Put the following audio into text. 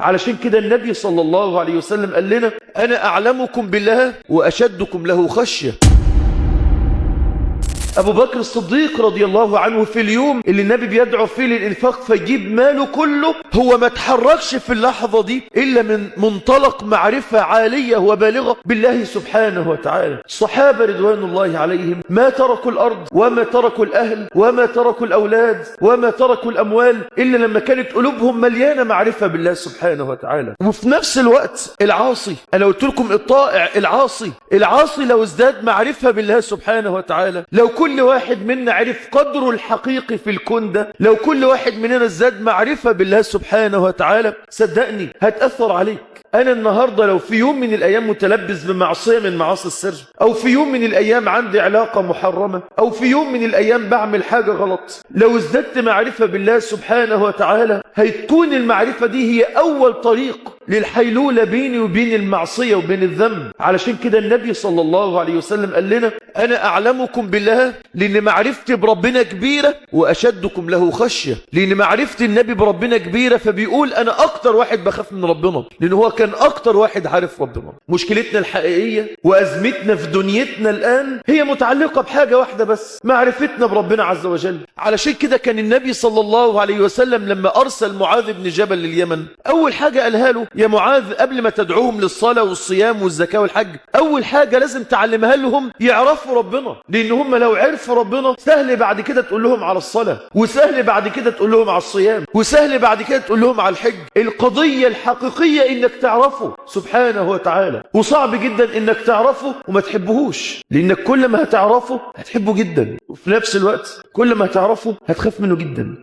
علشان كده النبي صلى الله عليه وسلم قال لنا أنا أعلمكم بالله وأشدكم له خشية. أبو بكر الصديق رضي الله عنه في اليوم اللي النبي بيدعو فيه للإنفاق فيجيب ماله كله، هو ما تحركش في اللحظة دي إلا من منطلق معرفة عالية وبالغة بالله سبحانه وتعالى. الصحابة رضوان الله عليهم ما تركوا الأرض وما تركوا الأهل وما تركوا الأولاد وما تركوا الأموال إلا لما كانت قلوبهم مليانة معرفة بالله سبحانه وتعالى. وفي نفس الوقت العاصي، أنا قلت لكم الطائع العاصي لو ازداد معرفة بالله سبحانه وتعالى، لو كل واحد منا عرف قدره الحقيقي في الكون ده، لو كل واحد مننا ازداد معرفة بالله سبحانه وتعالى، صدقني هتأثر عليك. أنا النهاردة لو في يوم من الأيام متلبس بمعصية من معاصي السر، أو في يوم من الأيام عندي علاقة محرمة، أو في يوم من الأيام بعمل حاجة غلط، لو ازددت معرفة بالله سبحانه وتعالى هتكون المعرفة دي هي أول طريق للحيلولة بيني وبين المعصية وبين الذنب. علشان كده النبي صلى الله عليه وسلم قال لنا أنا أعلمكم بالله، لأن معرفتي بربنا كبيرة وأشدكم له خشية. لأن معرفتي النبي بربنا كبيرة فبيقول أنا أكتر واحد بخاف من ربنا، لأن هو كان أكتر واحد عارف ربنا. مشكلتنا الحقيقية وأزمتنا في دنيتنا الآن هي متعلقة بحاجة واحدة بس، معرفتنا بربنا عز وجل. علشان كده كان النبي صلى الله عليه وسلم لما أرسل معاذ بن جبل لليمن، أول حاجة قالها له يا معاذ قبل ما تدعوهم للصلاة والصيام والزكاة والحج، أول حاجة لازم تعلمها لهم يعرفوا ربنا، لأن هم لو عرفوا ربنا سهل بعد كده تقول لهم على الصلاة، وسهل بعد كده تقول لهم على الصيام، وسهل بعد كده تقول لهم على الحج. القضية الحقيقية إنك تعرفه سبحانه وتعالى، وصعب جدا إنك تعرفه وما تحبهوش، لأنك كل ما هتعرفه هتحبه جدا، وفي نفس الوقت كل ما هتعرفه هتخاف منه جدا.